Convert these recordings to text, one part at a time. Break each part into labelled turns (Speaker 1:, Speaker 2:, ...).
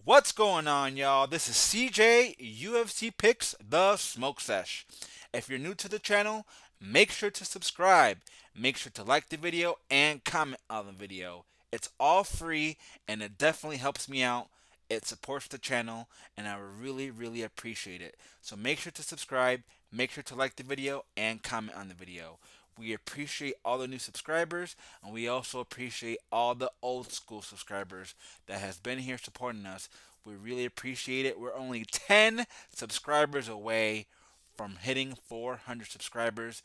Speaker 1: What's going on, y'all? This is CJ UFC Picks the Smoke Sesh. If you're new to the channel, make sure to subscribe. Make sure to like the video and comment on the video. It's all free and it definitely helps me out. It supports the channel and I really appreciate it. So make sure to subscribe, make sure to like the video and comment on the video. We appreciate all the new subscribers and we also appreciate all the old school subscribers that has been here supporting us. We really appreciate it. We're only 10 subscribers away from hitting 400 subscribers.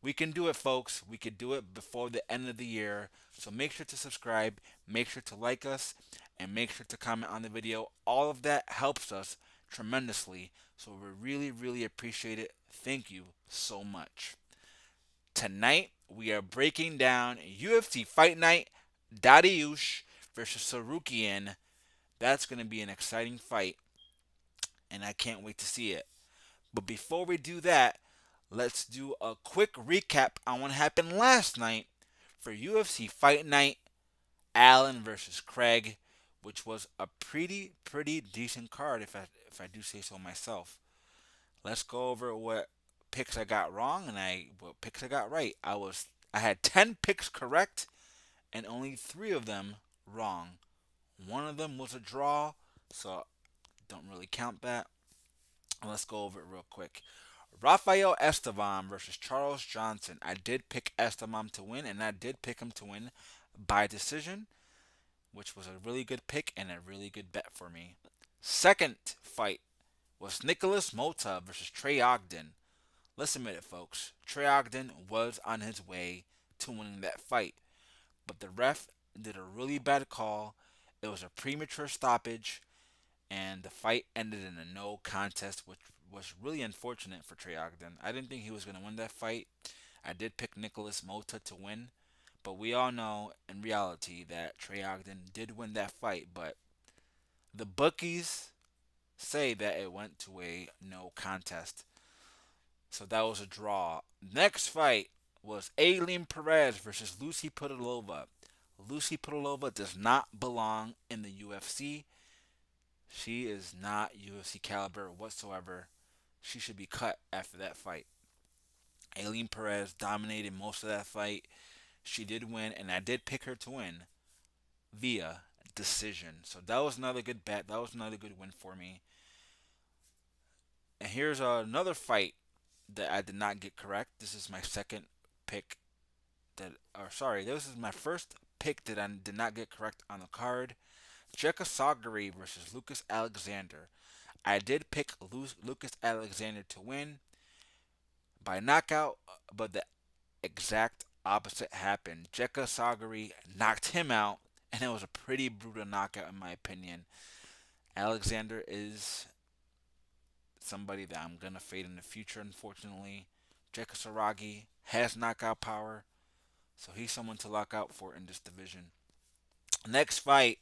Speaker 1: We can do it, folks. We can do it before the end of the year. So make sure to subscribe, make sure to like us, and make sure to comment on the video. All of that helps us tremendously. So we really appreciate it. Thank you so much. Tonight, we are breaking down UFC Fight Night Dariush versus Tsarukyan. That's going to be an exciting fight, and I can't wait to see it. But before we do that, let's do a quick recap on what happened last night for UFC Fight Night Allen versus Craig, which was a pretty decent card if I do say so myself. Let's go over what picks I got wrong and what picks I got right. I had 10 picks correct and only 3 of them wrong. One of them was a draw, so don't really count that. Let's go over it real quick. Rafael Esteban versus Charles Johnson. I did pick Esteban to win, and I did pick him to win by decision, which was a really good pick and a really good bet for me. Second fight was Nicholas Mota versus Trey Ogden. Let's admit it, folks. Trey Ogden was on his way to winning that fight, but the ref did a really bad call. It was a premature stoppage, and the fight ended in a no contest, which was really unfortunate for Trey Ogden. I didn't think he was going to win that fight. I did pick Nicholas Mota to win, but we all know in reality that Trey Ogden did win that fight, but the bookies say that it went to a no contest. So that was a draw. Next fight was Aileen Perez versus Lucy Podolova. Lucy Podolova does not belong in the UFC. She is not UFC caliber whatsoever. She should be cut after that fight. Aileen Perez dominated most of that fight. She did win, and I did pick her to win via decision. So that was another good bet. That was another good win for me. And here's another fight that I did not get correct. This is my second pick this is my first pick that I did not get correct on the card. Jekka Sagari versus Lucas Alexander. I did pick Lucas Alexander to win by knockout, but the exact opposite happened. Jekka Sagari knocked him out, and it was a pretty brutal knockout in my opinion. Alexander is somebody that I'm gonna fade in the future, unfortunately. Jekka Saragi has knockout power, so he's someone to lock out for in this division. Next fight,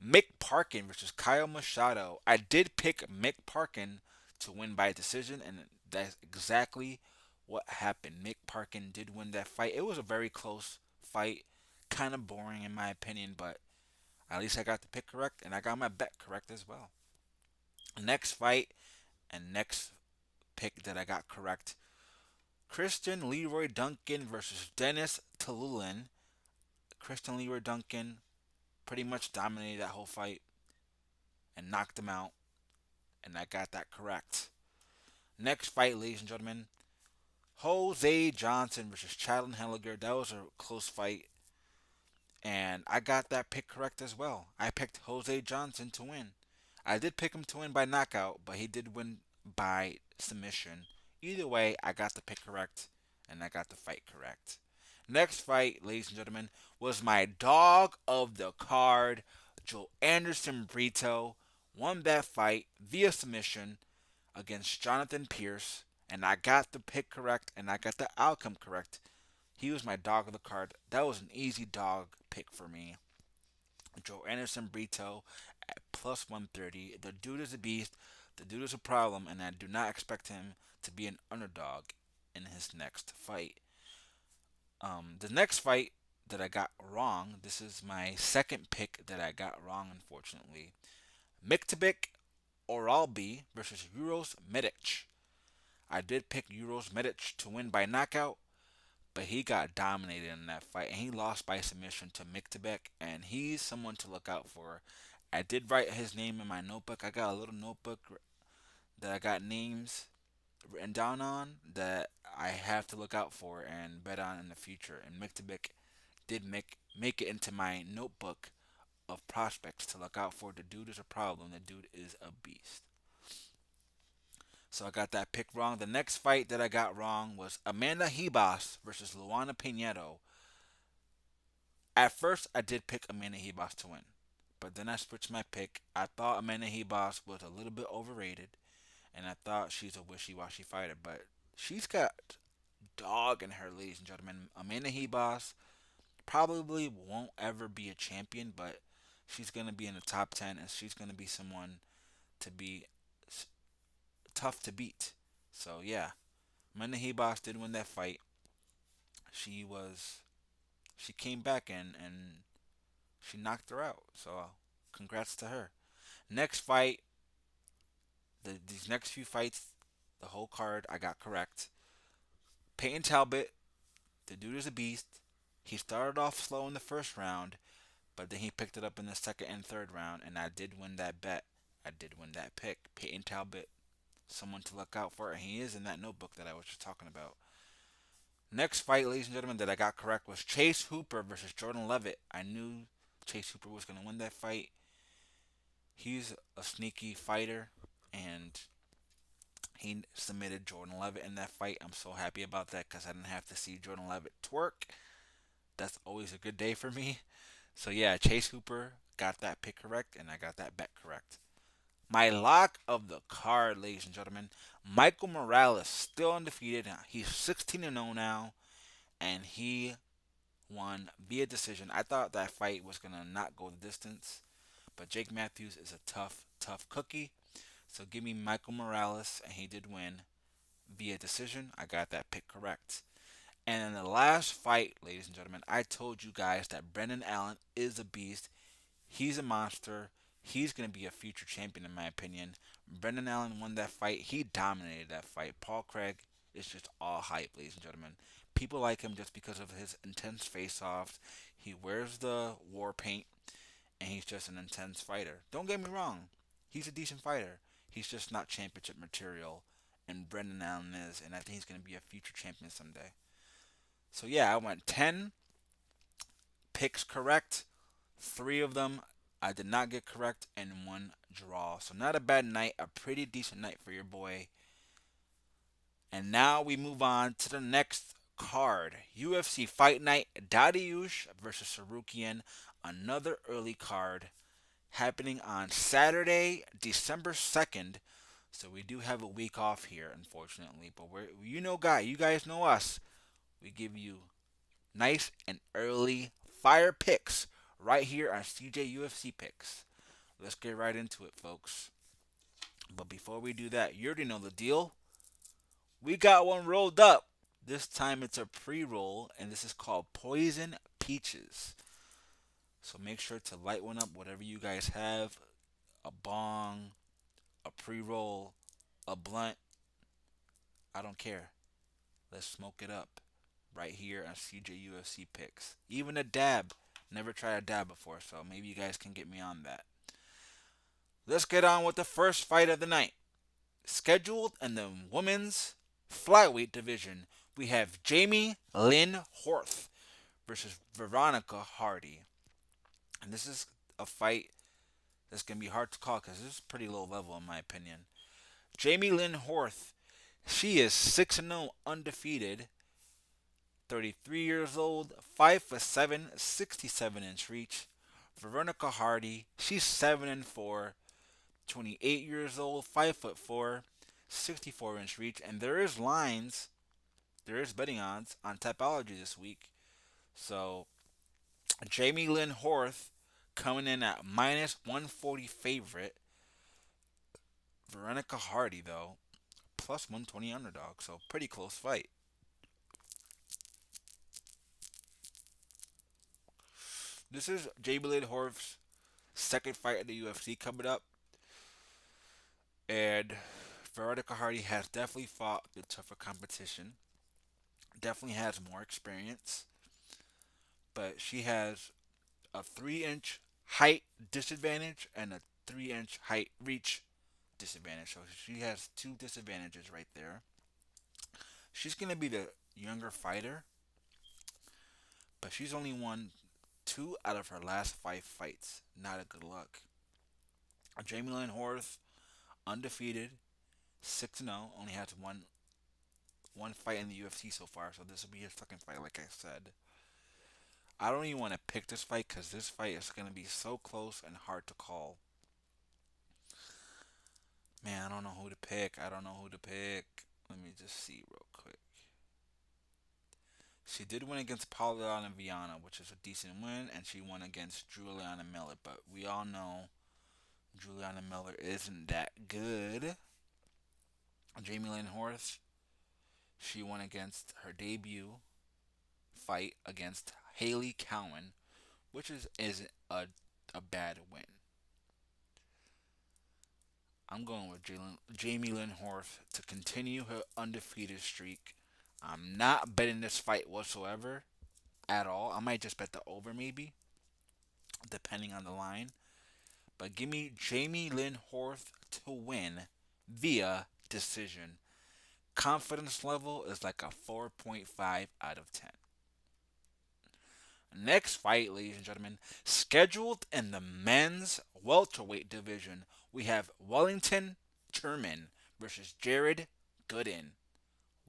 Speaker 1: Mick Parkin versus Kyle Machado. I did pick Mick Parkin to win by decision, and that's exactly what happened. Mick Parkin did win that fight. It was a very close fight, kind of boring in my opinion, but at least I got the pick correct, and I got my bet correct as well. Next fight and next pick that I got correct, Christian Leroy Duncan versus Dennis Tululin. Christian Leroy Duncan pretty much dominated that whole fight and knocked him out, and I got that correct. Next fight, ladies and gentlemen, Jose Johnson versus Chadlin Helliger. That was a close fight, and I got that pick correct as well. I picked Jose Johnson to win. I did pick him to win by knockout, but he did win by submission. Either way, I got the pick correct, and I got the fight correct. Next fight, ladies and gentlemen, was my dog of the card, Joe Anderson Brito. Won that fight via submission against Jonathan Pierce, and I got the pick correct, and I got the outcome correct. He was my dog of the card. That was an easy dog pick for me. Joe Anderson Brito at plus 130. The dude is a beast. The dude is a problem, and I do not expect him to be an underdog in his next fight. The next fight that I got wrong, this is my second pick that I got wrong, unfortunately. Miktabik Oralbi versus Euros Medic. I did pick Euros Medic to win by knockout, but he got dominated in that fight, and he lost by submission to Miktabek, and he's someone to look out for. I did write his name in my notebook. I got a little notebook that I got names written down on that I have to look out for and bet on in the future. And Miktabek did make it into my notebook of prospects to look out for. The dude is a problem. The dude is a beast. So I got that pick wrong. The next fight that I got wrong was Amanda Hebas versus Luana Pinedo. At first, I did pick Amanda Hebas to win, but then I switched my pick. I thought Amanda Hebas was a little bit overrated, and I thought she's a wishy-washy fighter, but she's got dog in her, ladies and gentlemen. Amanda Hebas probably won't ever be a champion, but she's gonna be in the top 10, and she's gonna be someone to be tough to beat. So yeah, Amanda Hebas did win that fight. She was she came back and she knocked her out. So congrats to her. Next fight, these next few fights, the whole card I got correct. Peyton Talbot, the dude is a beast. He started off slow in the first round, but then he picked it up in the second and third round, and I did win that bet. I did win that pick. Peyton Talbot, someone to look out for, and he is in that notebook that I was just talking about. Next fight, ladies and gentlemen, that I got correct was Chase Hooper versus Jordan Levitt. I knew Chase Hooper was going to win that fight. He's a sneaky fighter, and he submitted Jordan Levitt in that fight. I'm so happy about that because I didn't have to see Jordan Levitt twerk. That's always a good day for me. So yeah, Chase Hooper got that pick correct, and I got that bet correct. My lock of the card, ladies and gentlemen, Michael Morales still undefeated. He's 16-0 now, and he won via decision. I thought that fight was gonna not go the distance, but Jake Matthews is a tough, tough cookie. So give me Michael Morales, and he did win via decision. I got that pick correct. And in the last fight, ladies and gentlemen, I told you guys that Brendan Allen is a beast. He's a monster. He's going to be a future champion, in my opinion. Brendan Allen won that fight. He dominated that fight. Paul Craig is just all hype, ladies and gentlemen. People like him just because of his intense face-offs. He wears the war paint, and he's just an intense fighter. Don't get me wrong. He's a decent fighter. He's just not championship material, and Brendan Allen is, and I think he's going to be a future champion someday. So yeah, I went 10 picks correct. Three of them I did not get correct, and one draw. So not a bad night, a pretty decent night for your boy. And now we move on to the next card. UFC Fight Night, Dariush versus Tsarukyan. Another early card happening on Saturday, December 2nd. So we do have a week off here, unfortunately. But you guys know us. We give you nice and early fire picks right here on CJ UFC Picks. Let's get right into it, folks. But before we do that, you already know the deal. We got one rolled up. This time it's a pre-roll, and this is called Poison Peaches. So make sure to light one up, whatever you guys have. A bong, a pre-roll, a blunt. I don't care. Let's smoke it up right here on CJ UFC Picks. Even a dab. Never tried a dab before, so maybe you guys can get me on that. Let's get on with the first fight of the night. Scheduled in the women's flyweight division, we have Jamey-Lyn Horth versus Veronica Hardy. And this is a fight that's going to be hard to call because this is pretty low level in my opinion. Jamey-Lyn Horth, she is 6-0 undefeated, 33 years old, 5'7", 67-inch reach. Veronica Hardy, she's 7-4, 28 years old, 5'4", 64-inch reach. And there is betting odds on Tapology this week. So Jamey-Lyn Horth coming in at minus 140 favorite. Veronica Hardy, though, plus 120 underdog. So pretty close fight. This is Jamey-Lyn Horth's second fight at the UFC coming up. And Veronica Hardy has definitely fought the tougher competition. Definitely has more experience, but she has a 3 inch height disadvantage and a 3 inch height reach disadvantage. So she has two disadvantages right there. She's gonna be the younger fighter, but she's only won two out of her last five fights. Not a good luck. Jamey-Lyn Horth, undefeated, 6-0, only has one fight in the UFC so far, so this will be his second fight, like I said. I don't even want to pick this fight because this fight is going to be so close and hard to call. Man, I don't know who to pick. I don't know who to pick. Let me just see real quick. She did win against Paulina Viana, which is a decent win, and she won against Juliana Miller. But we all know Juliana Miller isn't that good. Jamey-Lyn Horth, she won against her debut fight against Haley Cowan, which is a bad win. I'm going with Jamey-Lyn Horth to continue her undefeated streak. I'm not betting this fight whatsoever at all. I might just bet the over maybe, depending on the line. But give me Jamey-Lyn Horth to win via decision. Confidence level is like a 4.5 out of 10. Next fight, ladies and gentlemen, scheduled in the men's welterweight division, we have Wellington Turman versus Jared Gooden.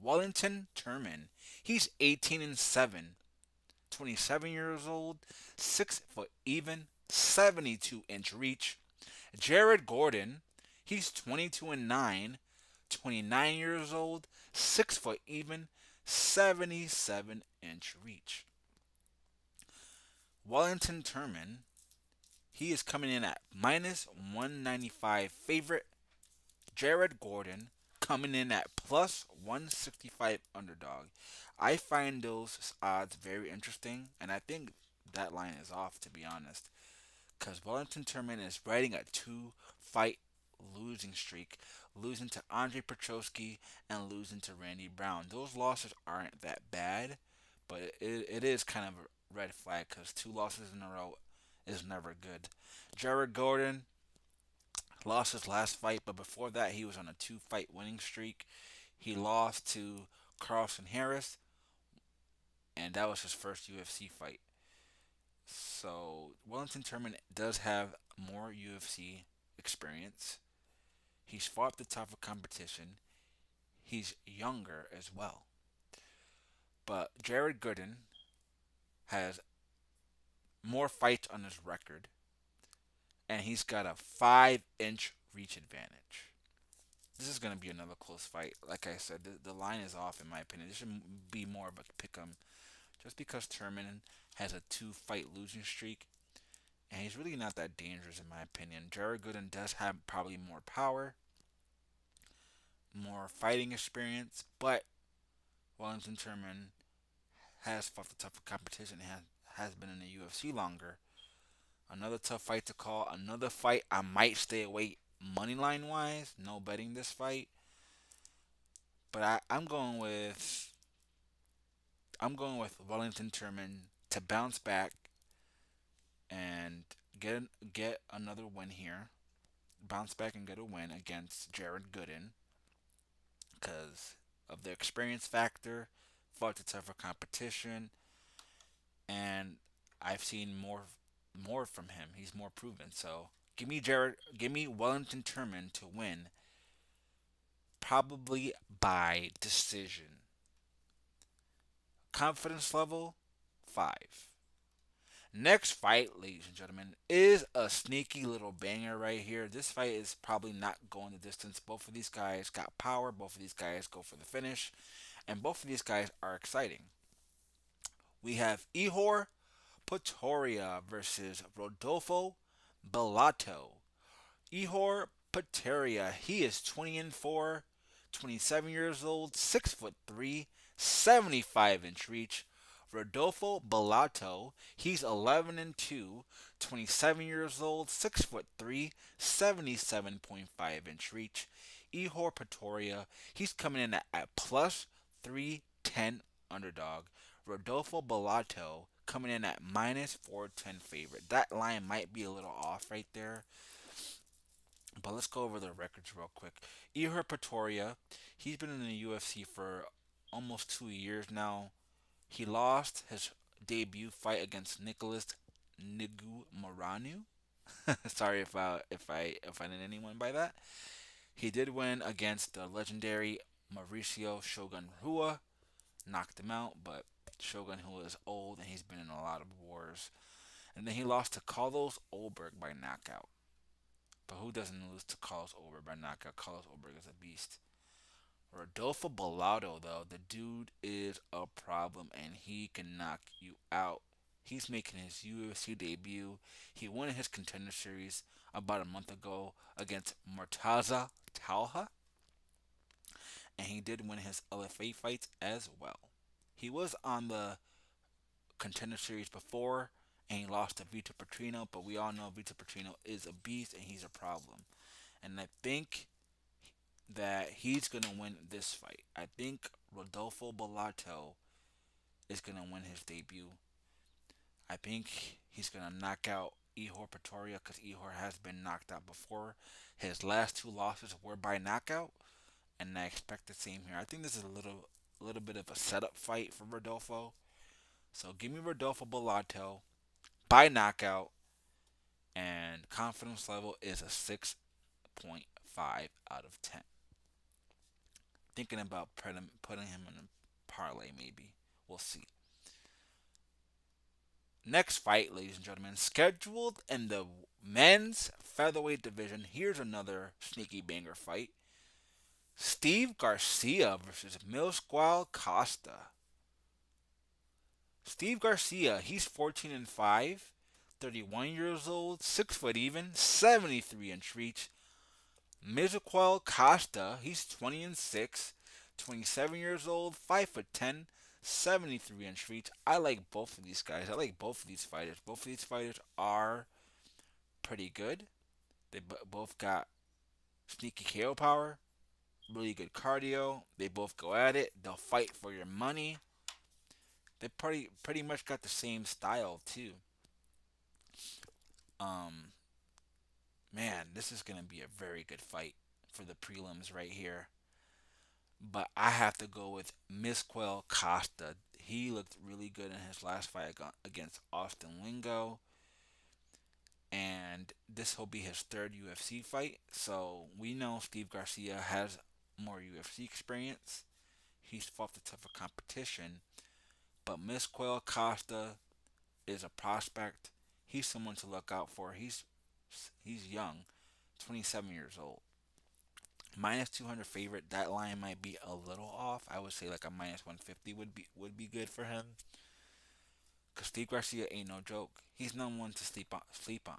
Speaker 1: Wellington Turman, he's 18 and 7, 27 years old, 6 foot even, 72-inch reach. Jared Gordon, he's 22 and 9, 29 years old, 6 foot even, 77-inch reach. Wellington Turman, he is coming in at minus 195 favorite. Jared Gordon coming in at plus 165 underdog. I find those odds very interesting, and I think that line is off, to be honest, because Wellington Turman is riding a two-fight losing streak, losing to Andre Petroski and losing to Randy Brown. Those losses aren't that bad, but it is kind of a red flag because two losses in a row is never good. Jared Gordon lost his last fight, but before that, he was on a two-fight winning streak. He lost to Carlson Harris, and that was his first UFC fight. So Wellington Turman does have more UFC experience. He's fought the tougher competition. He's younger as well. But Jared Gooden has more fights on his record, and he's got a 5-inch reach advantage. This is going to be another close fight. Like I said, the line is off in my opinion. This should be more of a pick 'em, just because Turman has a two-fight losing streak, and he's really not that dangerous in my opinion. Jared Gooden does have probably more power, more fighting experience, but Wellington Turman has fought the tougher competition, has been in the UFC longer. Another tough fight to call. Another fight I might stay away money line wise. No betting this fight, but I'm going with Wellington Turman to bounce back and get another win here. Bounce back and get a win against Jared Gooden because of the experience factor, fought the tougher competition, and I've seen more from him. He's more proven. So give me Wellington Turman to win, probably by decision. Confidence level 5. Next fight, ladies and gentlemen, is a sneaky little banger right here. This fight is probably not going the distance. Both of these guys got power. Both of these guys go for the finish. And both of these guys are exciting. We have Ihor Potieria versus Rodolfo Bellato. Ihor Potieria, he is 20 and 4, 27 years old, 6 foot 3, 75-inch reach. Rodolfo Bellato, he's 11 and 2, 27 years old, 6 foot 3, 77.5 inch reach. Ihor Potieria, he's coming in at plus 310 underdog. Rodolfo Bellato coming in at minus 410 favorite. That line might be a little off right there, but let's go over the records real quick. Ihor Potieria, he's been in the UFC for almost 2 years now. He lost his debut fight against Nicholas Nigu Moranu. Sorry if I did anyone by that. He did win against the legendary Mauricio Shogun Rua, knocked him out, but Shogun Rua is old and he's been in a lot of wars. And then he lost to Carlos Olberg by knockout. But who doesn't lose to Carlos Olberg by knockout? Carlos Olberg is a beast. Rodolfo Bellato, though, the dude is a problem and he can knock you out. He's making his UFC debut. He won his contender series about a month ago against Murtaza Talha, and he did win his LFA fights as well. He was on the contender series before, and he lost to Vito Petrino, but we all know Vito Petrino is a beast and he's a problem. And I think that he's going to win this fight. I think Rodolfo Bellato is going to win his debut. I think he's going to knock out Ihor Potieria because Ihor has been knocked out before. His last two losses were by knockout, and I expect the same here. I think this is a little bit of a setup fight for Rodolfo. So give me Rodolfo Bellato by knockout, and confidence level is a 6.5 out of 10. Thinking about putting him in a parlay, maybe. We'll see. Next fight, ladies and gentlemen, scheduled in the men's featherweight division. Here's another sneaky banger fight. Steve Garcia versus Melquizael Costa. Steve Garcia, he's 14 and 5, 31 years old, 6 foot even, 73-inch reach. Melquizael Costa, he's 20 and 6, 27 years old, 5 foot 10, 73-inch reach. I like both of these guys. I like both of these fighters. Both of these fighters are pretty good. They both got sneaky KO power, really good cardio. They both go at it. They'll fight for your money. They pretty much got the same style too. Um, Man, this is gonna be a very good fight for the prelims right here. But I have to go with Melquizael Costa. He looked really good in his last fight against Austin Lingo, and this will be his third UFC fight. So we know Steve Garcia has more UFC experience. He's fought the tougher competition, but Melquizael Costa is a prospect. He's someone to look out for. He's young, 27 years old. Minus 200 favorite. That line might be a little off. I would say like a minus 150 would be good for him. Cause Steve Garcia ain't no joke. He's no one to sleep on.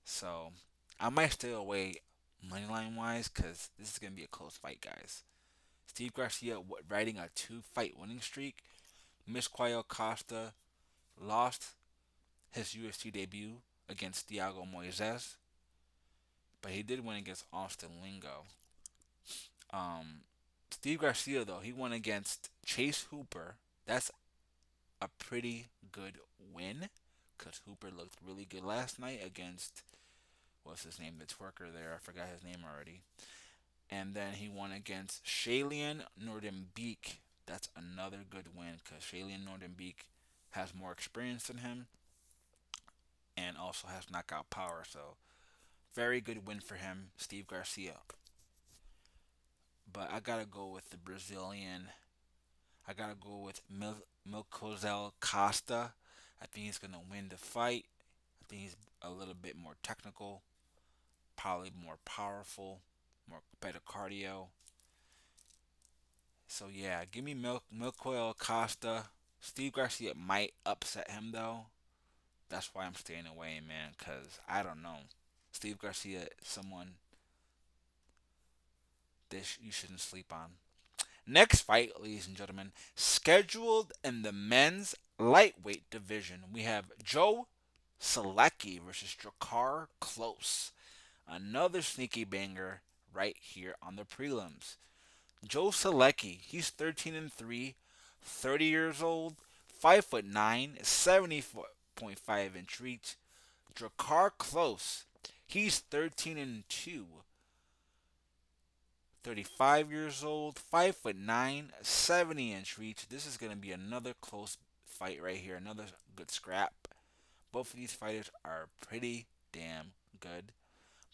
Speaker 1: So I might stay away moneyline wise, cause this is gonna be a close fight, guys. Steve Garcia riding a two-fight winning streak. Melquizael Costa lost his UFC debut against Thiago Moises, but he did win against Austin Lingo. Um, Steve Garcia, though, he won against Chase Hooper. That's a pretty good win because Hooper looked really good last night against, what's his name, the twerker there. I forgot his name already. And then he won against Shalian Nordenbeek. That's another good win because Shalian Nordenbeek has more experience than him and also has knockout power. So, very good win for him, Steve Garcia. But I gotta go with the Brazilian. I gotta go with Melquizael Costa. I think he's gonna win the fight. I think he's a little bit more technical, probably more powerful, more better cardio. So yeah, give me Melquizael Costa. Steve Garcia might upset him though. That's why I'm staying away, man. Cause I don't know. Steve Garcia, someone you shouldn't sleep on. Next fight, ladies and gentlemen, scheduled in the men's lightweight division, we have Joe Solecki versus Drakkar Klose. Another sneaky banger right here on the prelims. Joe Solecki, he's 13 and 3, 30 years old, 5'9", 70.5-inch reach. Drakkar Klose, he's 13 and 2, 35 years old, 5'9", 70-inch reach. This is going to be another close fight right here, another good scrap. Both of these fighters are pretty damn good.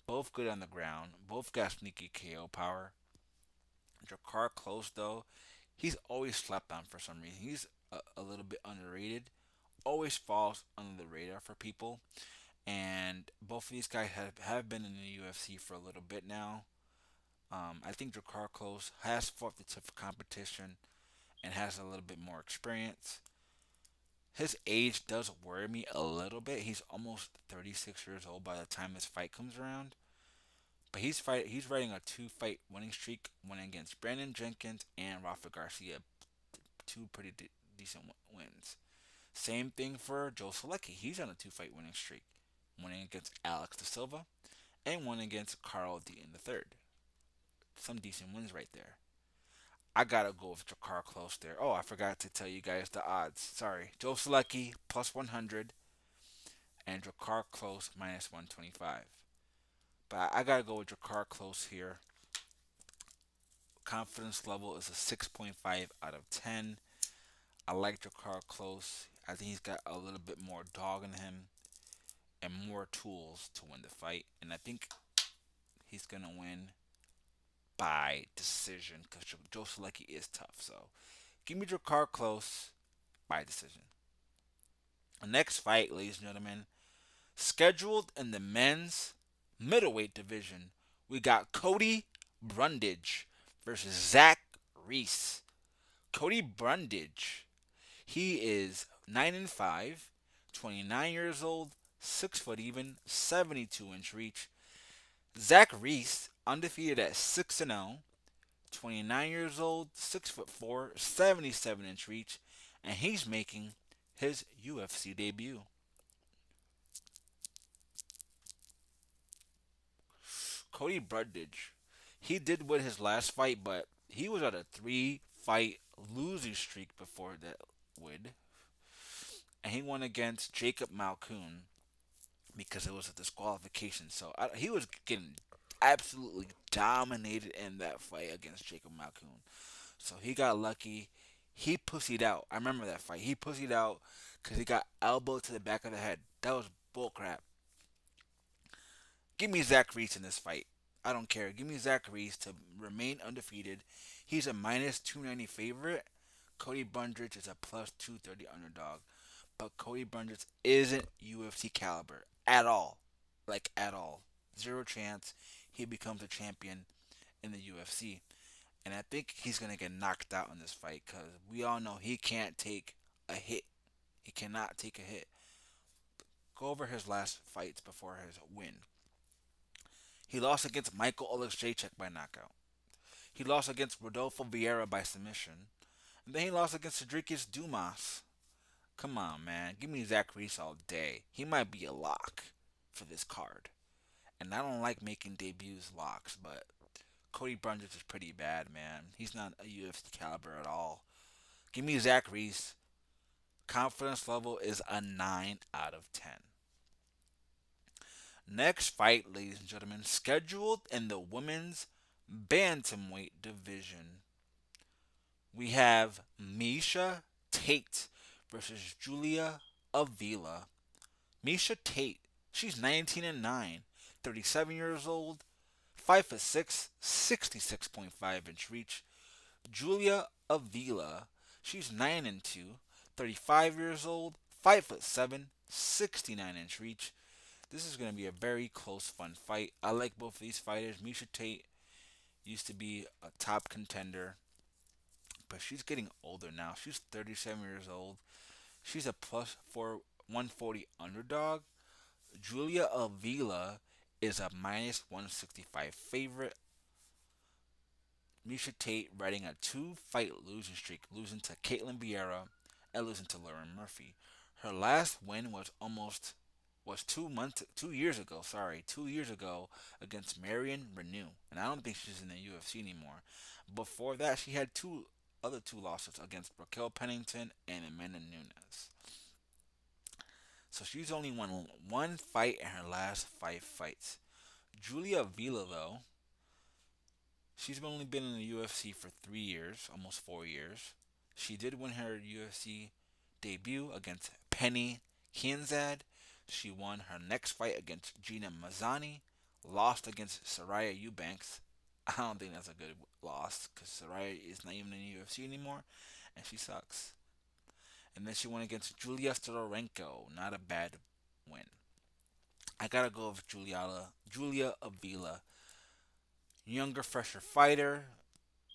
Speaker 1: Both good on the ground. Both got sneaky KO power. Drakkar Klose, though, he's always slept on for some reason. He's a little bit underrated. Always falls under the radar for people. And both of these guys have been in the UFC for a little bit now. I think Drakkar Klose has fought the tough competition and has a little bit more experience. His age does worry me a little bit. He's almost 36 years old by the time this fight comes around. But he's riding a two-fight winning streak, winning against Brandon Jenkins and Rafa Garcia, two pretty decent wins. Same thing for Joe Solecki. He's on a two-fight winning streak, winning against Alex de Silva and one against Carl D in the third. Some decent wins right there. I gotta go with Drakkar Klose there. Oh, I forgot to tell you guys the odds. Sorry. Joe Solecki plus 100 and Drakkar Klose minus 125. But I gotta go with Drakkar Klose here. Confidence level is a 6.5 out of 10. I like Drakkar Klose. I think he's got a little bit more dog in him and more tools to win the fight. And I think he's gonna win by decision because Joe Solecki is tough. So give me Drakkar Klose by decision. The next fight, ladies and gentlemen, scheduled in the men's middleweight division, we got Cody Brundage versus Zach Reese. Cody Brundage, he is 9 and 5, 29 years old, 6 foot even, 72-inch reach. Zach Reese, undefeated at 6 and 0, 29 years old, 6 foot 4, 77-inch reach, and he's making his UFC debut. Cody Brundage, he did win his last fight, but he was on a 3-fight losing streak before that win, and he won against Jacob Malkoon because it was a disqualification. So he was getting absolutely dominated in that fight against Jacob Malkoon. So he got lucky. He pussied out. I remember that fight. He pussied out because he got elbowed to the back of the head. That was bullcrap. Give me Zach Reese in this fight. I don't care. Give me Zach Reese to remain undefeated. He's a minus 290 favorite. Cody Brundage is a plus 230 underdog. But Cody Brundage isn't UFC caliber at all. Like, at all. Zero chance he becomes a champion in the UFC. And I think he's going to get knocked out in this fight because we all know he can't take a hit. He cannot take a hit. Go over his last fights before his win. He lost against Michael Oleksiejczuk by knockout. He lost against Rodolfo Vieira by submission. And then he lost against Cedricus Dumas. Come on, man. Give me Zach Reese all day. He might be a lock for this card. And I don't like making debuts locks, but Cody Brundage is pretty bad, man. He's not a UFC caliber at all. Give me Zach Reese. Confidence level is a 9 out of 10. Next fight, ladies and gentlemen, scheduled in the women's bantamweight division. We have Miesha Tate versus Julia Avila. Miesha Tate, she's 19 and 9, 37 years old, 5'6", 66.5-inch reach. Julia Avila, she's 9 and 2, 35 years old, 5'7", 69-inch reach. This is going to be a very close, fun fight. I like both of these fighters. Miesha Tate used to be a top contender, but she's getting older now. She's 37 years old. She's a plus 140 underdog. Julia Avila is a minus 165 favorite. Miesha Tate riding a two-fight losing streak, losing to Caitlin Vieira and losing to Lauren Murphy. Her last win was 2 years ago. Sorry, 2 years ago against Marion Renew, and I don't think she's in the UFC anymore. Before that, she had two losses against Raquel Pennington and Amanda Nunes. So she's only won one fight in her last five fights. Julia Avila, though, she's only been in the UFC for 3 years, almost 4 years. She did win her UFC debut against Penny Kianzad. She won her next fight against Gina Mazzani, lost against Soraya Eubanks. I don't think that's a good loss because Soraya is not even in the UFC anymore, and she sucks. And then she went against Julia Stolorenko. Not a bad win. I gotta go with Julia Avila. Younger, fresher fighter,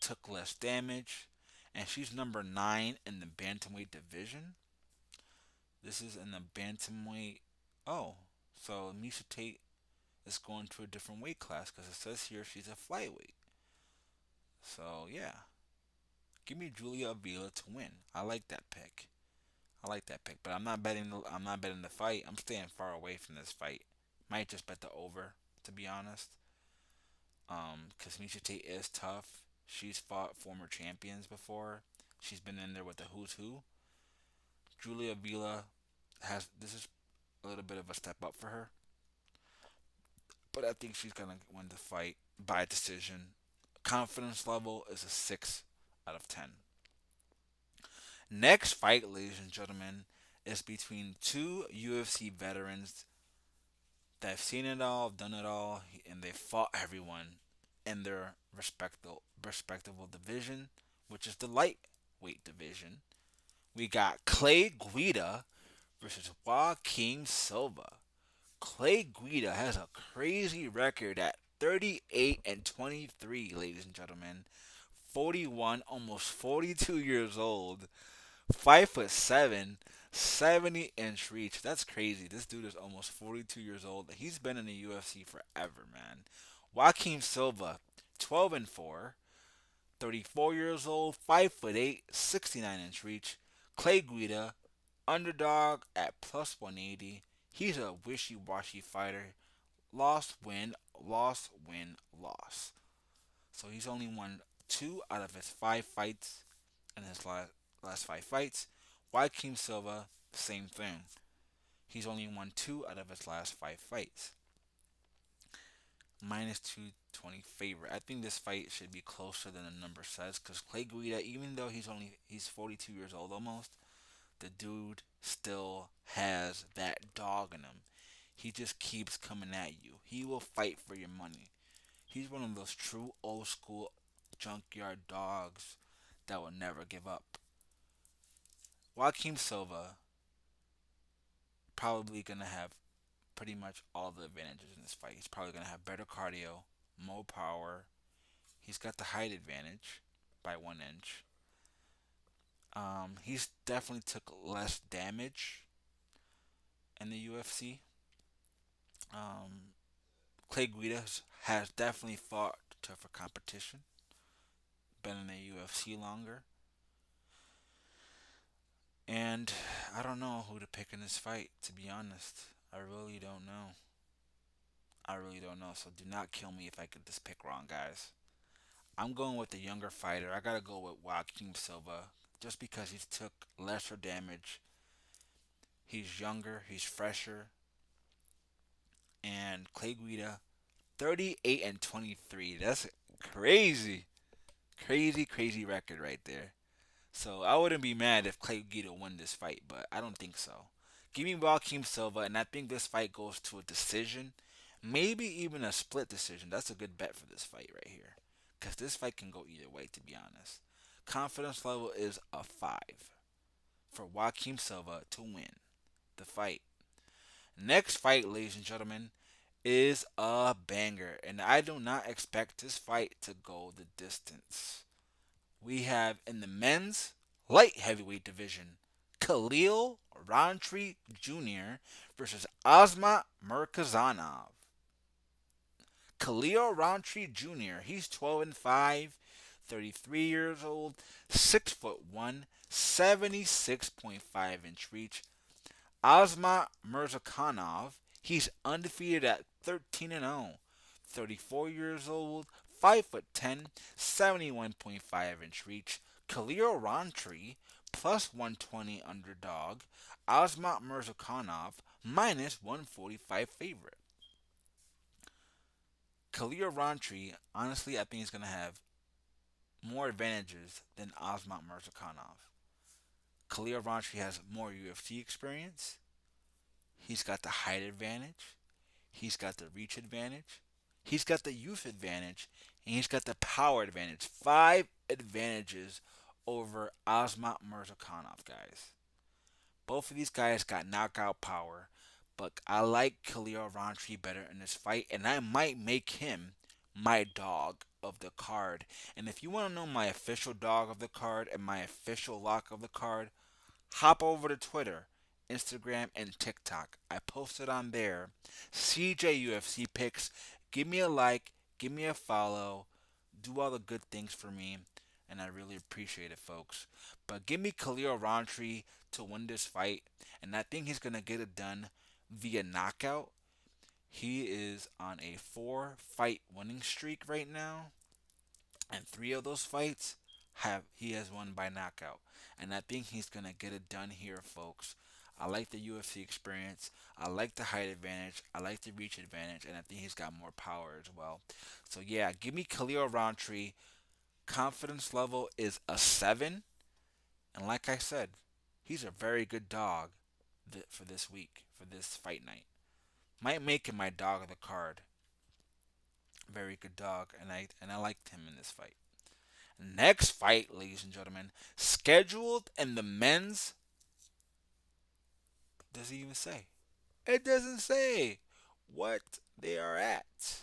Speaker 1: took less damage, and she's number 9 in the bantamweight division. This is in the bantamweight. Oh, so Miesha Tate is going to a different weight class because it says here she's a flyweight. So yeah, give me Julia Avila to win. I like that pick. I like that pick, but I'm not betting. I'm not betting the fight. I'm staying far away from this fight. Might just bet the over, to be honest. Because Miesha Tate is tough. She's fought former champions before. She's been in there with the who's who. Julia Avila has this is a little bit of a step up for her, but I think she's gonna win the fight by decision. Confidence level is a 6 out of 10. Next fight, ladies and gentlemen, is between two UFC veterans that have seen it all, done it all, and they fought everyone in their respectable division, which is the lightweight division. We got Clay Guida versus Joaquim Silva. Clay Guida has a crazy record at 38 and 23, ladies and gentlemen. 41, almost 42 years old. 5'7", 70-inch reach. That's crazy. This dude is almost 42 years old. He's been in the UFC forever, man. Joaquim Silva, 12 and 4, 34 years old, 5'8", 69-inch reach. Clay Guida, underdog at plus 180. He's a wishy-washy fighter. Loss, win, loss, win, loss. So he's only won 2 out of his 5 fights in his last 5 fights. Joaquim Silva, same thing. He's only won 2 out of his last 5 fights. Minus 220 favorite. I think this fight should be closer than the number says because Clay Guida, even though he's 42 years old almost, the dude still has that dog in him. He just keeps coming at you. He will fight for your money. He's one of those true old school junkyard dogs that will never give up. Joaquim Silva probably gonna have pretty much all the advantages in this fight. He's probably gonna have better cardio, more power. He's got the height advantage by 1 inch. He's definitely took less damage in the UFC. Um, Clay Guida has definitely fought tougher competition, been in the UFC longer, and I don't know who to pick in this fight. To be honest, I really don't know. I really don't know. So do not kill me if I get this pick wrong, guys. I'm going with the younger fighter. I gotta go with Joaquim Silva, just because he's took lesser damage. He's younger. He's fresher. And Clay Guida, 38 and 23. That's crazy. Crazy, crazy record right there. So I wouldn't be mad if Clay Guida won this fight, but I don't think so. Give me Joaquim Silva, and I think this fight goes to a decision, maybe even a split decision. That's a good bet for this fight right here, because this fight can go either way. To be honest, confidence level is a 5 for Joaquim Silva to win the fight. Next fight, ladies and gentlemen, is a banger, and I do not expect this fight to go the distance. We have in the men's light heavyweight division Khalil Rountree Jr. versus Azamat Murzakanov. Khalil Rountree Jr. He's 12 and 5, 33 years old, 6 foot 1, 76.5-inch reach. Azamat Murzakanov, he's undefeated at 13 and 0. 34 years old, 5 foot 10, 71.5-inch reach. Khalil Rountree, plus 120 underdog. Azamat Murzakanov, minus 145 favorite. Khalil Rountree, honestly, I think he's going to have more advantages than Azamat Murzakanov. Khalil Rountree has more UFC experience. He's got the height advantage. He's got the reach advantage. He's got the youth advantage. And he's got the power advantage. Five advantages over Azamat Murzakanov, guys. Both of these guys got knockout power. But I like Khalil Rountree better in this fight. And I might make him my dog of the card. And if you want to know my official dog of the card and my official lock of the card, hop over to Twitter, Instagram, and TikTok. I posted on there. CJ UFC picks. Give me a like, give me a follow, do all the good things for me, and I really appreciate it, folks. But give me Khalil Rountree to win this fight, and I think he's gonna get it done via knockout. He is on a 4-fight winning streak right now, and 3 of those fights he has won by knockout. And I think he's gonna get it done here, folks. I like the UFC experience. I like the height advantage. I like the reach advantage, and I think he's got more power as well. So yeah, give me Khalil Rountree. Confidence level is a 7, and like I said, he's a very good dog for this week, for this fight night. Might make him my dog of the card. Very good dog, and I liked him in this fight. Next fight, ladies and gentlemen, scheduled in the men's. Does it even say? It doesn't say what they are at.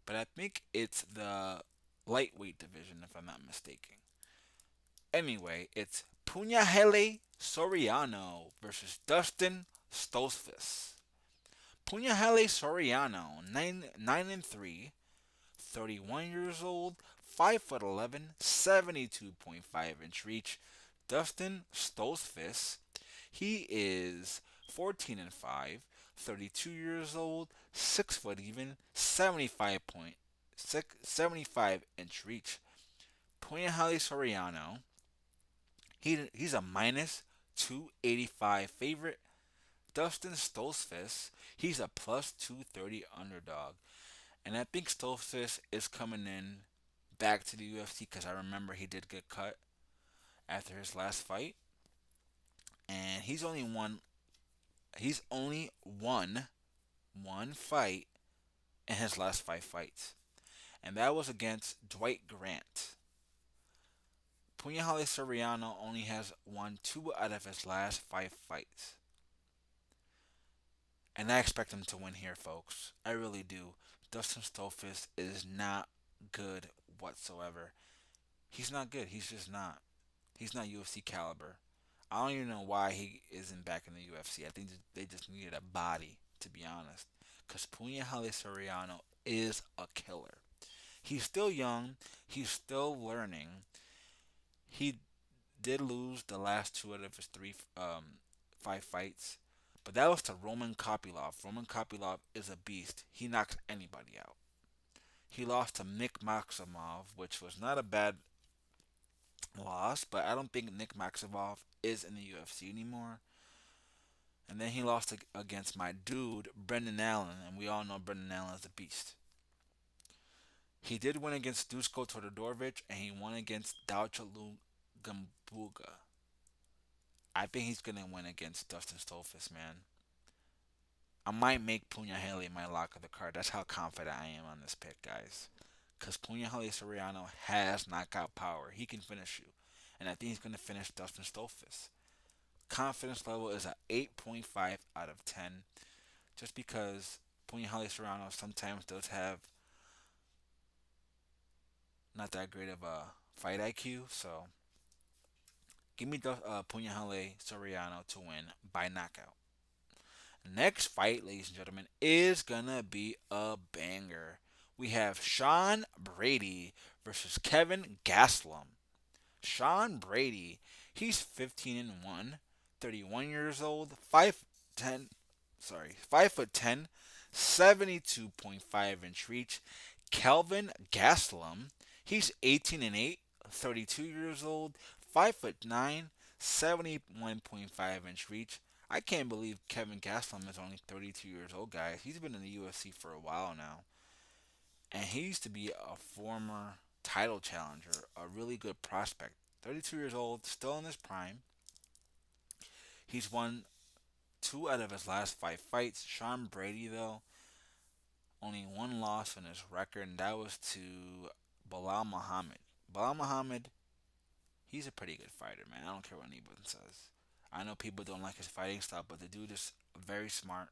Speaker 1: But I think it's the lightweight division, if I'm not mistaken. Anyway, it's Punahele Soriano versus Dustin Stoltzfus. Punahele Soriano, 9 and 3, 31 years old, 5'11", 72.5-inch reach. Dustin Stoltzfus, he is 14 and 5, 32 years old, 6 foot even, 75-inch reach. Punahele Soriano, he's a minus 285 favorite. Dustin Stoltzfus, he's a plus 230 underdog. And I think Stoltzfus is coming in back to the UFC because I remember he did get cut after his last fight, and he's only won one fight in his last 5 fights, and that was against Dwight Grant. Punahele Soriano only has won 2 out of his last 5 fights, and I expect him to win here, folks. I really do. Dustin Stoltzfus is not good whatsoever. He's not good. He's just not. He's not UFC caliber. I don't even know why he isn't back in the UFC. I think they just needed a body, to be honest. Because Punahele Soriano is a killer. He's still young. He's still learning. He did lose the last 2 out of his 5 fights. But that was to Roman Kopylov. Roman Kopylov is a beast. He knocks anybody out. He lost to Nick Maximov, which was not a bad loss, but I don't think Nick Maximov is in the UFC anymore. And then he lost against my dude, Brendan Allen, and we all know Brendan Allen is a beast. He did win against Dusko Todorovic, and he won against Dauchalu Gambuga. I think he's going to win against Dustin Stoltzfus, man. I might make Punahele my lock of the card. That's how confident I am on this pick, guys. Because Punahele Soriano has knockout power. He can finish you. And I think he's going to finish Dustin Stoltzfus. Confidence level is a 8.5 out of 10. Just because Punahele Soriano sometimes does have not that great of a fight IQ. So, give me Punahele Soriano to win by knockout. Next fight, ladies and gentlemen, is gonna be a banger. We have Sean Brady versus Kevin Gastelum. Sean Brady, he's 15 and 1, 31 years old, 5'10", 5'10", 72.5-inch reach. Kelvin Gastelum, he's 18 and 8, 32 years old, 5'9", 71.5-inch reach. I can't believe Kevin Gastelum is only 32 years old, guys. He's been in the UFC for a while now. And he used to be a former title challenger, a really good prospect. 32 years old, still in his prime. He's won two out of his last five fights. Sean Brady, though, only one loss in his record, and that was to Bilal Muhammad. Bilal Muhammad, he's a pretty good fighter, man. I don't care what anyone says. I know people don't like his fighting style, but the dude is very smart,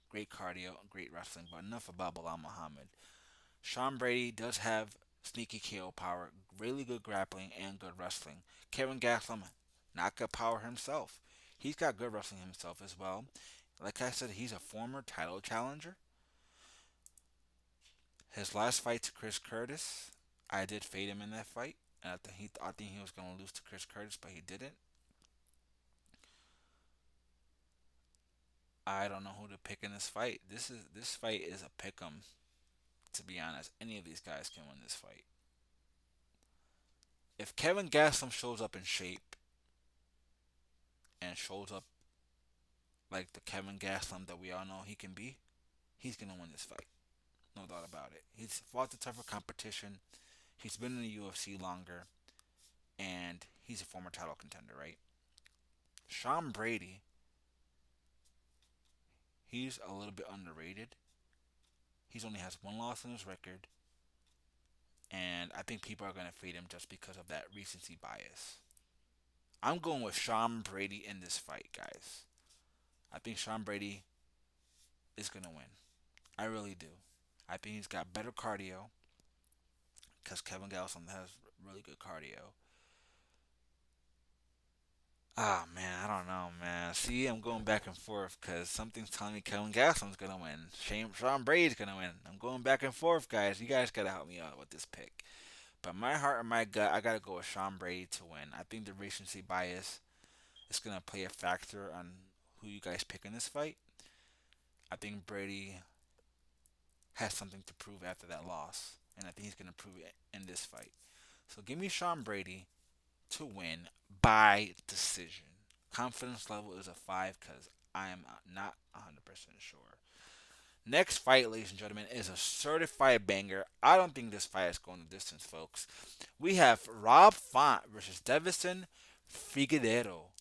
Speaker 1: great cardio, great wrestling. But enough about Bilal Muhammad. Sean Brady does have sneaky KO power, really good grappling, and good wrestling. Kevin Gastelum, not good power himself. He's got good wrestling himself as well. Like I said, he's a former title challenger. His last fight to Chris Curtis, I did fade him in that fight. And I think he was going to lose to Chris Curtis, but he didn't. I don't know who to pick in this fight. This fight is a pick 'em. To be honest, any of these guys can win this fight. If Kevin Gastelum shows up in shape and shows up like the Kevin Gastelum that we all know he can be, he's gonna win this fight. No doubt about it. He's fought the tougher competition. He's been in the UFC longer, and he's a former title contender, right? Sean Brady, he's a little bit underrated. He's only has one loss in his record, and I think people are gonna fade him just because of that recency bias. I'm going with Sean Brady in this fight, guys. I think Sean Brady is gonna win. I really do. I think he's got better cardio because Kevin Gastelum has really good cardio. Ah, man, I don't know, man. See, I'm going back and forth because something's telling me Kevin Gastelum's gonna win. Sean Brady's gonna win. I'm going back and forth, guys. You guys gotta help me out with this pick. But my heart and my gut, I gotta go with Sean Brady to win. I think the recency bias is gonna play a factor on who you guys pick in this fight. I think Brady has something to prove after that loss, and I think he's gonna prove it in this fight. So give me Sean Brady to win by decision. Confidence level is a 5 because I am not 100% sure. Next fight, ladies and gentlemen, is a certified banger. I don't think this fight is going the distance, folks. We have Rob Font versus Davison Figueiredo.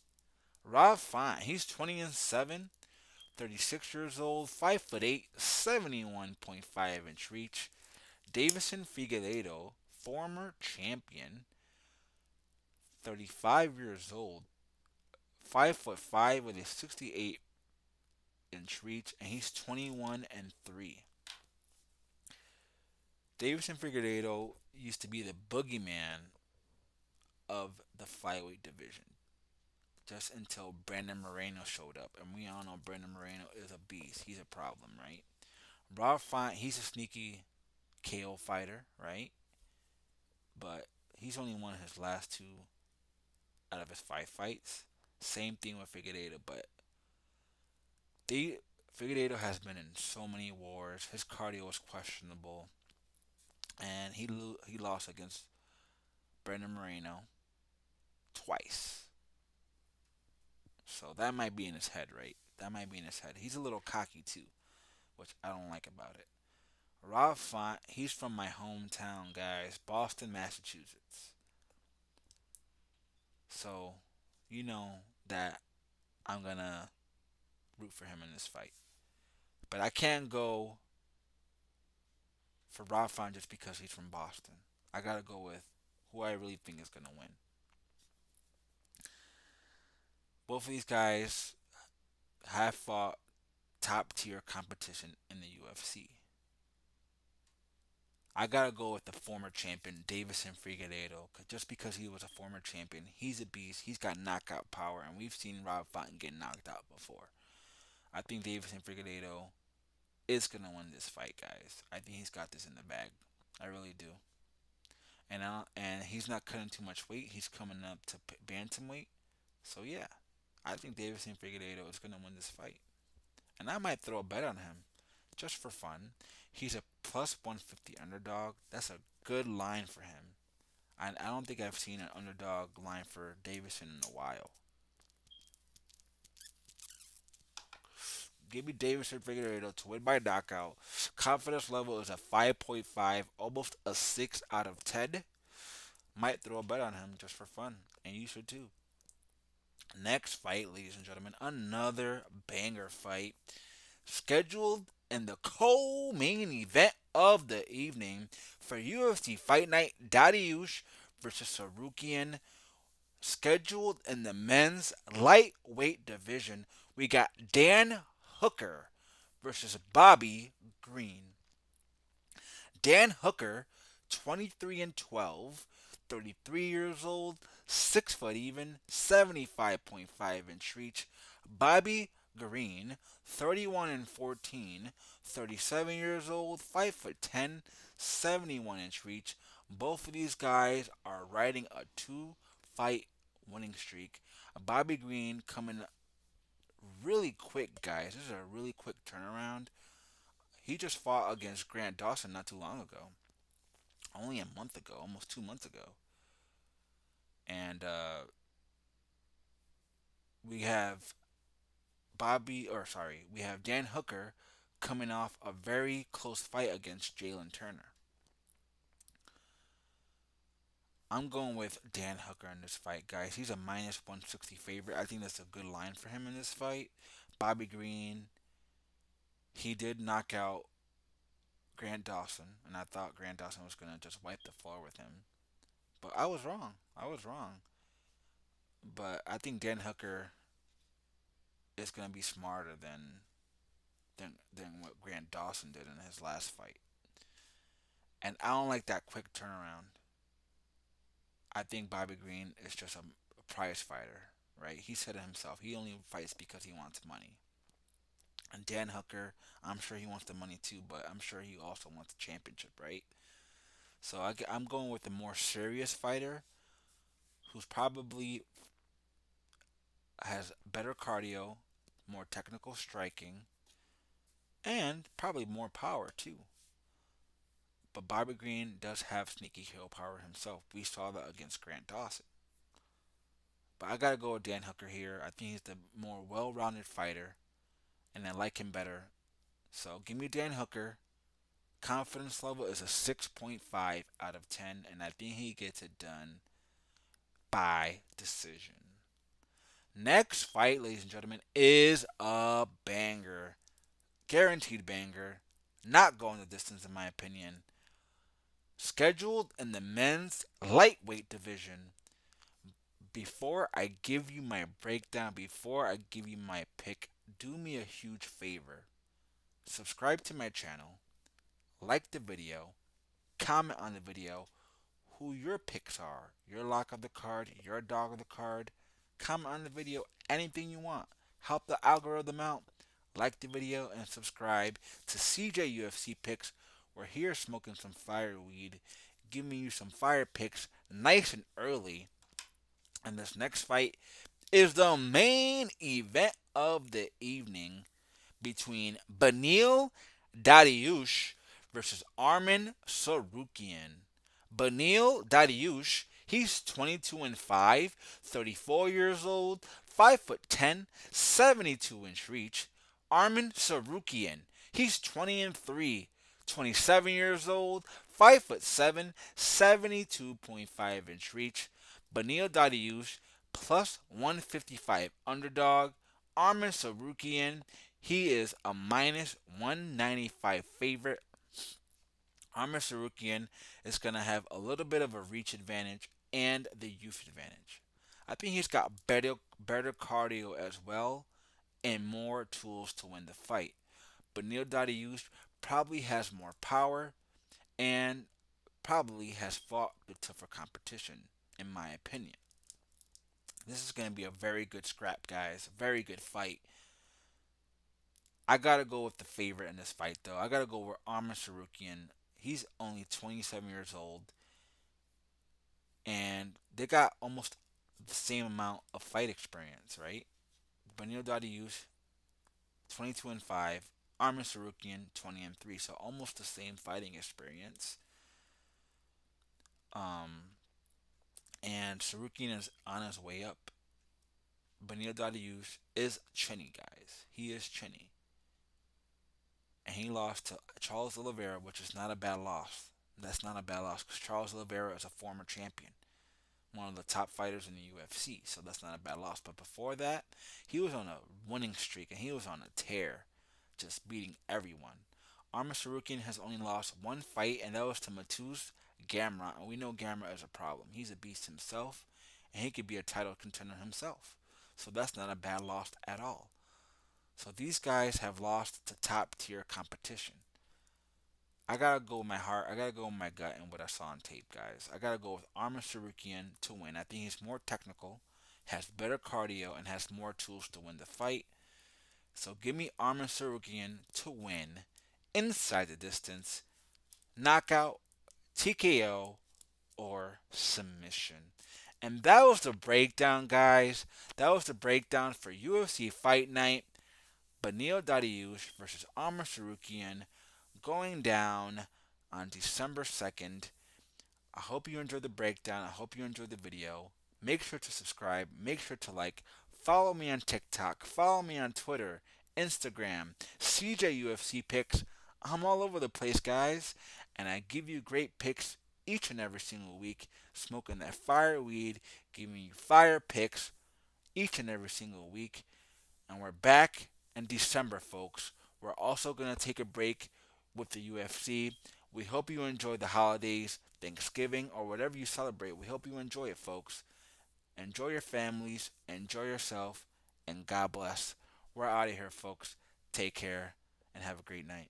Speaker 1: Rob Font, he's 20 and 7, 36 years old, 5'8", 71.5-inch reach. Davison Figueiredo, former champion, 35 years old, 5'5" with a 68-inch reach, and he's 21 and 3. Davison Figueiredo used to be the boogeyman of the flyweight division just until Brandon Moreno showed up, and we all know Brandon Moreno is a beast. He's a problem, right? Rob Font, he's a sneaky KO fighter, right? But he's only won his last two out of his five fights. Same thing with Figueiredo, but they Figueiredo has been in so many wars. His cardio is questionable, and he lost against Brandon Moreno twice. So that might be in his head, right? That might be in his head. He's a little cocky too, which I don't like about it. Rob Font, he's from my hometown, guys, Boston, Massachusetts. So, you know that I'm gonna root for him in this fight. But I can't go for Rob Font just because he's from Boston. I gotta go with who I really think is gonna win. Both of these guys have fought top tier competition in the UFC. I gotta go with the former champion Davison Figueiredo, just because he was a former champion, he's a beast. He's got knockout power, and we've seen Rob Font get knocked out before. I think Davison Figueiredo is gonna win this fight, guys. I think he's got this in the bag. I really do. And he's not cutting too much weight. He's coming up to bantamweight. So yeah, I think Deiveson Figueiredo is gonna win this fight, and I might throw a bet on him just for fun. He's a plus 150 underdog. That's a good line for him. I don't think I've seen an underdog line for Davison in a while. Give me Davison Figueiredo to win by knockout. Confidence level is a 5.5, almost a 6 out of 10. Might throw a bet on him just for fun, and you should too. Next fight, ladies and gentlemen, another banger fight scheduled in the co-main event of the evening for UFC Fight Night. Dariush versus Tsarukyan, scheduled in the men's lightweight division. We got Dan Hooker versus Bobby Green. Dan Hooker, 23 and 12, 33 years old, 6 foot even, 75.5-inch reach. Bobby Green, 31 and 14, 37 years old, 5 foot 10, 71-inch reach. Both of these guys are riding a 2 fight winning streak. Bobby Green coming really quick, guys. This is a really quick turnaround. He just fought against Grant Dawson not too long ago. Only a month ago, almost 2 months ago. And we have we have Dan Hooker coming off a very close fight against Jalen Turner. I'm going with Dan Hooker in this fight, guys. He's a minus 160 favorite. I think that's a good line for him in this fight. Bobby Green, he did knock out Grant Dawson, and I thought Grant Dawson was going to just wipe the floor with him. But I was wrong. I was wrong. But I think Dan Hooker is going to be smarter than what Grant Dawson did in his last fight. And I don't like that quick turnaround. I think Bobby Green is just a prize fighter, right? He said it himself. He only fights because he wants money. And Dan Hooker, I'm sure he wants the money too, but I'm sure he also wants the championship, right? So I'm going with the more serious fighter who's probably has better cardio, more technical striking, and probably more power too. But Bobby Green does have sneaky heel power himself. We saw that against Grant Dawson. But I gotta go with Dan Hooker here. I think he's the more well-rounded fighter, and I like him better. So give me Dan Hooker. Confidence level is a 6.5 out of 10, and I think he gets it done by decision. Next fight, ladies and gentlemen, is a banger. Guaranteed banger. Not going the distance, in my opinion. Scheduled in the men's lightweight division. Before I give you my breakdown, before I give you my pick, do me a huge favor. Subscribe to my channel, like the video, comment on the video who your picks are, your lock of the card, your dog of the card. Comment on the video anything you want. Help the algorithm out. Like the video and subscribe to CJ UFC Picks. We're here smoking some fire weed, giving you some fire picks nice and early. And this next fight is the main event of the evening between Beneil Dariush versus Arman Tsarukyan. Beneil Dariush, he's 22 and 5, 34 years old, 5 foot 10, 72-inch reach. Arman Tsarukyan, he's 20 and 3, 27 years old, 5 foot 7, 72.5-inch reach. Beneil Dariush plus 155 underdog. Arman Tsarukyan, he is a minus 195 favorite. Arman Tsarukyan is going to have a little bit of a reach advantage and the youth advantage. I think he's got better cardio as well and more tools to win the fight. But Neil Dariush probably has more power and probably has fought the tougher competition, in my opinion. This is going to be a very good scrap, guys. Very good fight. I gotta go with the favorite in this fight, though. I gotta go with Arman Tsarukyan. He's only 27 years old, and they got almost the same amount of fight experience, right? Benil Dariush, 22-5. Arman Tsarukyan, 20-3. So almost the same fighting experience. Um, and Tsarukyan is on his way up. Benil Dariush is chinny, guys. He is chinny. And he lost to Charles Oliveira, which is not a bad loss. That's not a bad loss because Charles Oliveira is a former champion, one of the top fighters in the UFC. So that's not a bad loss. But before that, he was on a winning streak and he was on a tear, just beating everyone. Arman Tsarukyan has only lost one fight, and that was to Mateusz Gamrot. And we know Gamrot is a problem. He's a beast himself, and he could be a title contender himself. So that's not a bad loss at all. So these guys have lost to top tier competition. I gotta go with my heart. I gotta go with my gut and what I saw on tape, guys. I gotta go with Arman Tsarukyan to win. I think he's more technical, has better cardio, and has more tools to win the fight. So give me Arman Tsarukyan to win inside the distance, knockout, TKO, or submission. And that was the breakdown, guys. That was the breakdown for UFC Fight Night. Benil Dariush versus Arman Tsarukyan going down on December 2nd. I hope you enjoyed the breakdown. I hope you enjoyed the video. Make sure to subscribe. Make sure to like. Follow me on TikTok. Follow me on Twitter, Instagram, CJUFC picks. I'm all over the place, guys. And I give you great picks each and every single week. Smoking that fire weed, giving you fire picks each and every single week. And we're back in December, folks. We're also going to take a break with the UFC. We hope you enjoy the holidays, Thanksgiving, or whatever you celebrate. We hope you enjoy it, folks. Enjoy your families, enjoy yourself, and God bless. We're out of here, folks. Take care and have a great night.